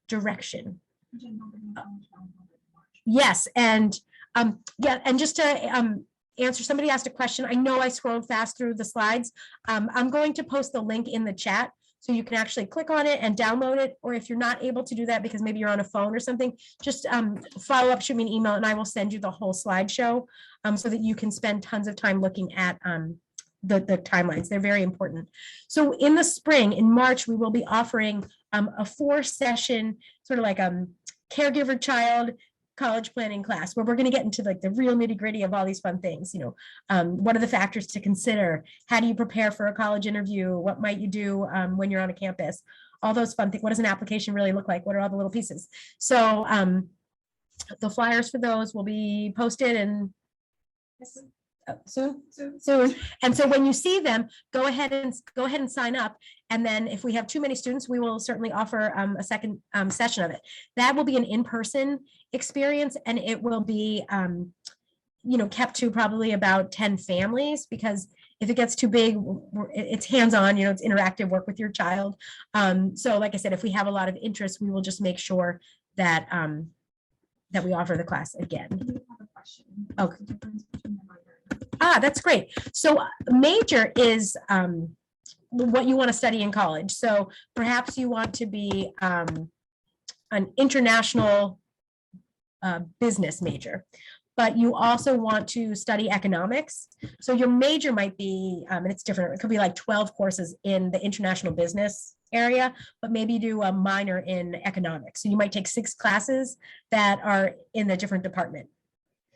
direction. Yes, and and just to answer, somebody asked a question. I know I scrolled fast through the slides. I'm going to post the link in the chat so you can actually click on it and download it. Or if you're not able to do that because maybe you're on a phone or something, just follow up, shoot me an email, and I will send you the whole slideshow so that you can spend tons of time looking at the timelines. They're very important. So in the spring, in March, we will be offering a 4-session sort of like caregiver child college planning class, where we're going to get into like the real nitty gritty of all these fun things. What are the factors to consider? How do you prepare for a college interview? What might you do when you're on a campus? All those fun things. What does an application really look like? What are all the little pieces? So the flyers for those will be posted and soon. And so when you see them, go ahead and sign up. And then if we have too many students, we will certainly offer a second session of it. That will be an in-person experience, and it will be kept to probably about 10 families, because if it gets too big, it's hands-on, it's interactive work with your child. So like I said, if we have a lot of interest, we will just make sure that that we offer the class again. Okay. That's great. So major is what you want to study in college. So perhaps you want to be an international business major, but you also want to study economics. So your major might be, and it's different, it could be like 12 courses in the international business area, but maybe you do a minor in economics. So you might take 6 classes that are in a different department.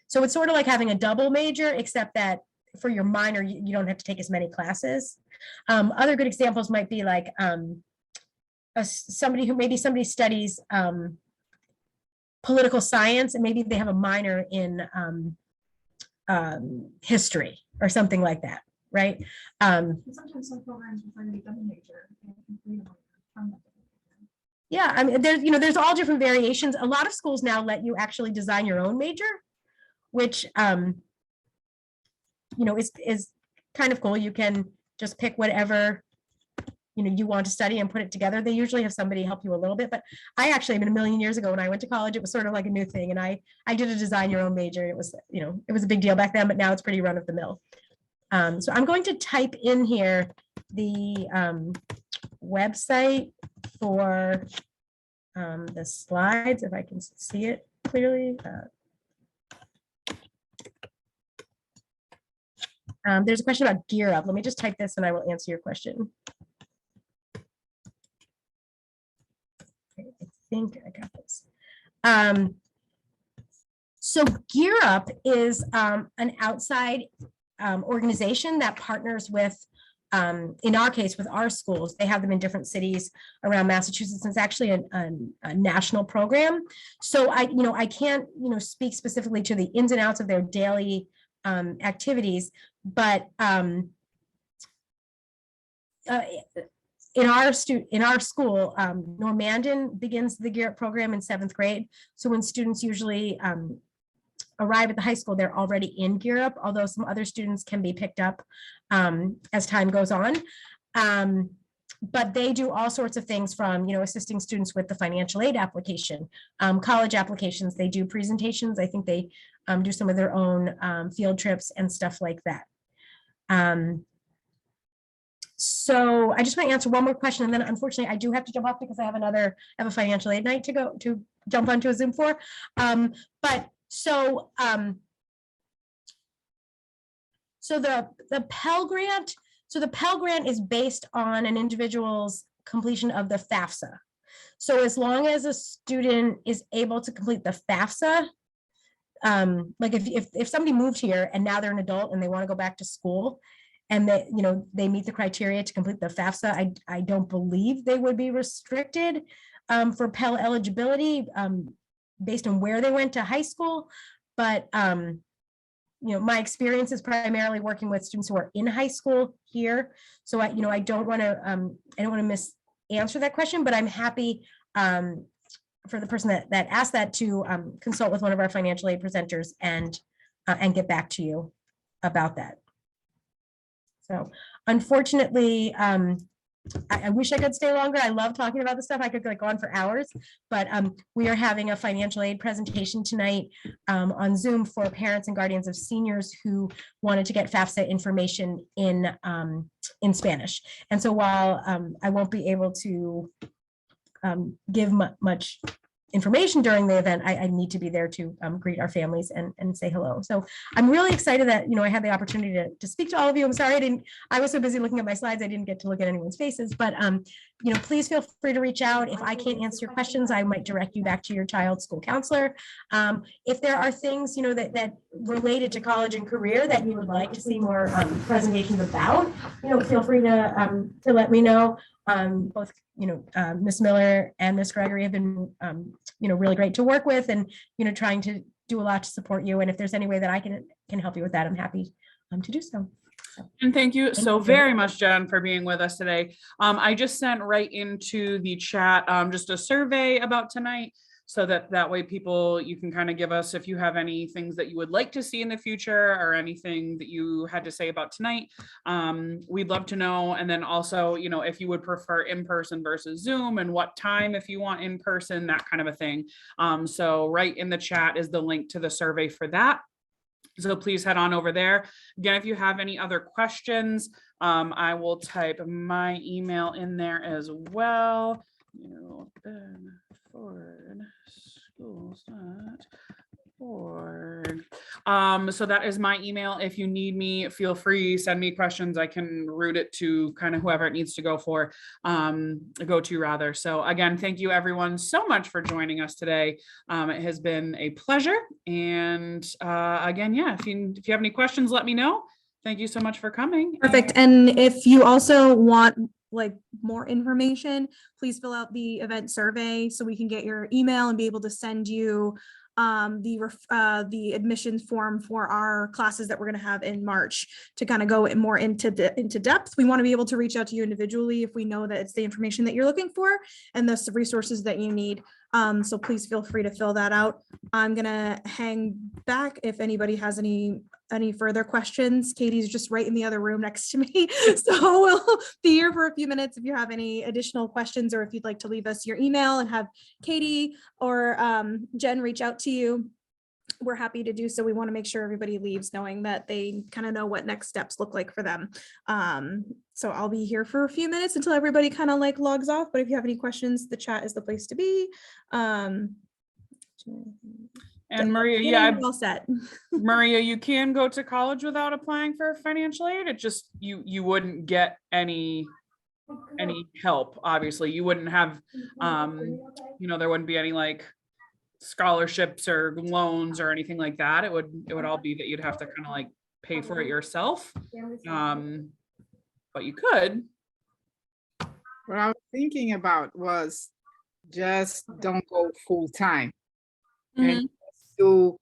So it's sort of like having a double major, except that for your minor, you don't have to take as many classes. Other good examples might be like somebody studies political science, and maybe they have a minor in history or something like that, right? Sometimes some programs require you to double major. from that. Yeah, I mean, there's all different variations. A lot of schools now let you actually design your own major, which, is kind of cool. You can just pick whatever, you want to study and put it together. They usually have somebody help you a little bit, but I actually, a million years ago when I went to college, it was sort of like a new thing. And I did a design your own major. It was, it was a big deal back then, but now it's pretty run of the mill. So I'm going to type in here the website for the slides, if I can see it clearly. There's a question about Gear Up. Let me just type this and I will answer your question. Okay, I think I got this. So Gear Up is an outside organization that partners with, in our case, with our schools. They have them in different cities around Massachusetts. It's actually a national program. So I can't, speak specifically to the ins and outs of their daily activities, but in our school, Normandin begins the Gear Up program in 7th grade. So when students usually arrive at the high school, they're already in Gear Up, although some other students can be picked up as time goes on. But they do all sorts of things from, assisting students with the financial aid application, college applications. They do presentations. I think they do some of their own field trips and stuff like that. So I just want to answer one more question, and then unfortunately I do have to jump off because I have a financial aid night to jump onto a Zoom for. So the Pell Grant, the Pell Grant is based on an individual's completion of the FAFSA. So as long as a student is able to complete the FAFSA, like if somebody moved here and now they're an adult and they want to go back to school and they meet the criteria to complete the FAFSA, I don't believe they would be restricted for Pell eligibility based on where they went to high school. But my experience is primarily working with students who are in high school here. So I don't want to answer that question, but I'm happy for the person that asked that to consult with one of our financial aid presenters and get back to you about that. So unfortunately, I wish I could stay longer. I love talking about this stuff. I could go on for hours, but we are having a financial aid presentation tonight on Zoom for parents and guardians of seniors who wanted to get FAFSA information in Spanish. And so while I won't be able to give much information during the event, I need to be there to greet our families and say hello. So I'm really excited that I had the opportunity to speak to all of you. I'm sorry I was so busy looking at my slides I didn't get to look at anyone's faces, but please feel free to reach out. If I can't answer your questions, I might direct you back to your child's school counselor. If there are things that related to college and career that you would like to see more presentations about, feel free to let me know. Both Ms. Miller and Ms. Gregory have been really great to work with, and trying to do a lot to support you. And if there's any way that I can help you with that, I'm happy to do so. And thank you so very much, Jen, for being with us today. I just sent right into the chat just a survey about tonight, so that way you can kind of give us if you have any things that you would like to see in the future or anything that you had to say about tonight. We'd love to know. And then also, if you would prefer in-person versus Zoom, and what time if you want in-person, that kind of a thing. So right in the chat is the link to the survey for that. So please head on over there. Again, if you have any other questions, I will type my email in there as well. Schools.org. So that is my email. If you need me, feel free, send me questions. I can route it to kind of whoever it needs to go to rather. So again, thank you everyone so much for joining us today. It has been a pleasure. And again, yeah, if you have any questions, let me know. Thank you so much for coming. Perfect. And if you also want more information, please fill out the event survey so we can get your email and be able to send you the admissions form for our classes that we're going to have in March to kind of go more into depth. We want to be able to reach out to you individually if we know that it's the information that you're looking for and the resources that you need. So please feel free to fill that out. I'm gonna hang back if anybody has any further questions. Katie's just right in the other room next to me. So we'll be here for a few minutes if you have any additional questions, or if you'd like to leave us your email and have Katie or Jen reach out to you. We're happy to do so. We want to make sure everybody leaves knowing that they kind of know what next steps look like for them. So I'll be here for a few minutes until everybody kind of like logs off. But if you have any questions, the chat is the place to be. And Maria, yeah, all set. Maria, you can go to college without applying for financial aid. It just, you wouldn't get any help. Obviously, you wouldn't have, there wouldn't be any like scholarships or loans or anything like that. It would all be that you'd have to kind of like pay for it yourself. But you could. What I was thinking about was just don't go full time and do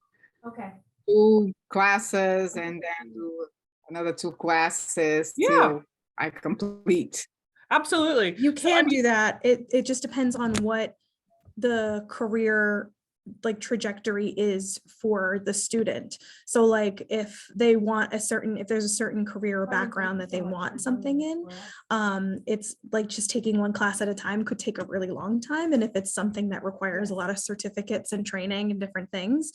two classes and then do another 2 classes till I complete. Absolutely. You can do that. It just depends on what the career like trajectory is for the student. So like if they want if there's a certain career or background that they want something in, it's like just taking 1 class at a time could take a really long time. And if it's something that requires a lot of certificates and training and different things,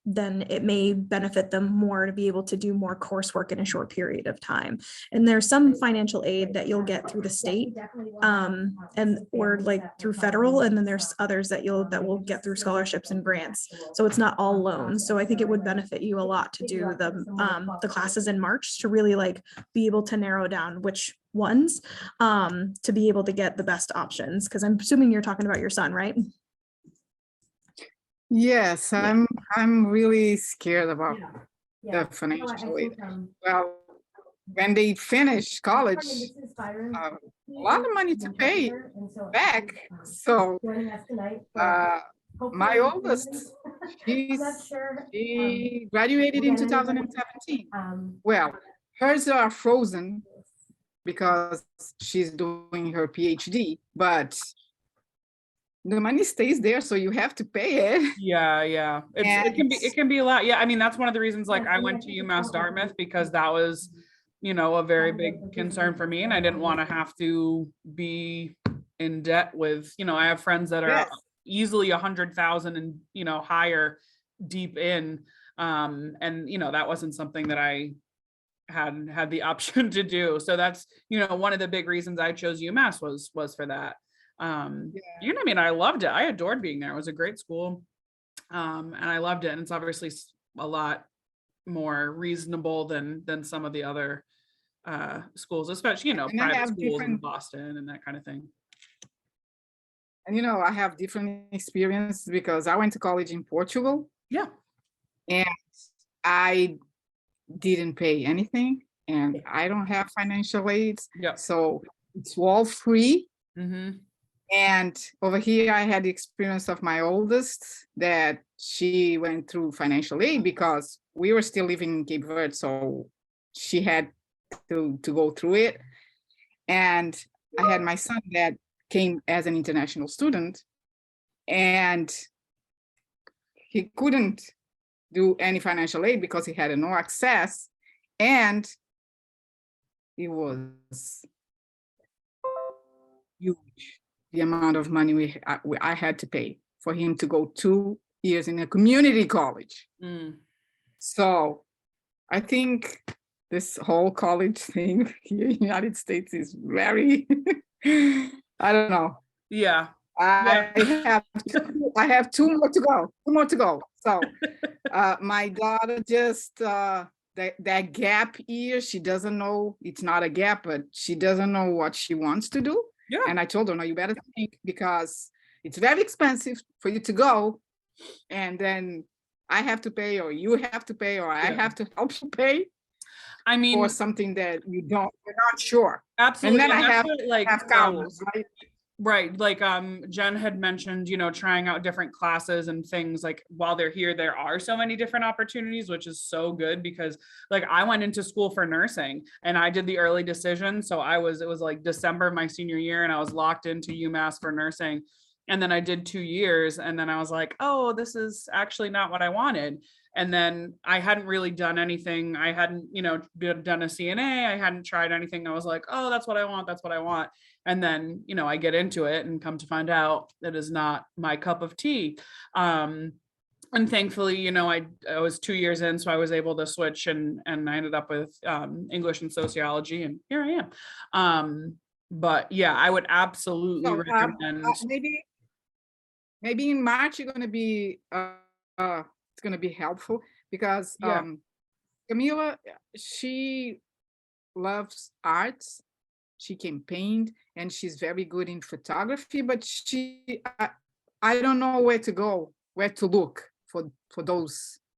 then it may benefit them more to be able to do more coursework in a short period of time. And there's some financial aid that you'll get through the state, and or like through federal, and then there's others that will get through scholarships and grants. So it's not all loans. So I think it would benefit you a lot to do the classes in March to really like be able to narrow down which ones to be able to get the best options. Because I'm assuming you're talking about your son, right? Yes, I'm really scared about the financial aid. Well, when they finish college, a lot of money to pay back. So my oldest, she graduated in 2017. Well, hers are frozen because she's doing her PhD, but the money stays there, so you have to pay it. Yeah. It can be a lot. Yeah, I mean, that's one of the reasons like I went to UMass Dartmouth, because that was, a very big concern for me, and I didn't want to have to be in debt with, I have friends that are easily 100,000 and higher deep in, and that wasn't something that I had the option to do. So that's one of the big reasons I chose UMass was for that. I mean, I loved it. I adored being there. It was a great school. And I loved it. And it's obviously a lot more reasonable than some of the other schools, especially, private schools in Boston and that kind of thing. And, I have different experience because I went to college in Portugal. Yeah. And I didn't pay anything, and I don't have financial aid. Yeah. So it's all free. Mm-hmm. And over here, I had the experience of my oldest that she went through financial aid because we were still living in Cape Verde. So she had to go through it. And I had my son that came as an international student, and he couldn't do any financial aid because he had no access. And it was huge, the amount of money I had to pay for him to go 2 years in a community college. So I think this whole college thing here in the United States is very, I don't know. Yeah. I have 2 more to go. So my daughter just, that gap year, she doesn't know, it's not a gap, but she doesn't know what she wants to do. Yeah. And I told her, no, you better think, because it's very expensive for you to go. And then I have to pay, or you have to pay, or I have to help you pay. I mean, for something that you're not sure. Absolutely. And then I have cows, right? Right. Like Jen had mentioned, you know, trying out different classes and things. Like while they're here, there are so many different opportunities, which is so good because like I went into school for nursing and I did the early decision. So it was like December of my senior year and I was locked into UMass for nursing. And then I did 2 years and then I was like, oh, this is actually not what I wanted. And then I hadn't really done anything. I hadn't, you know, done a CNA. I hadn't tried anything. I was like, oh, that's what I want. That's what I want. And then, you know, I get into it and come to find out that is not my cup of tea. And thankfully, you know, I was 2 years in, so I was able to switch and I ended up with English and sociology and here I am. But yeah, I would absolutely So, recommend. maybe in March you're going to be it's going to be helpful because Yeah. Camila, she loves arts. She can paint and she's very good in photography, but I don't know where to go, where to look for those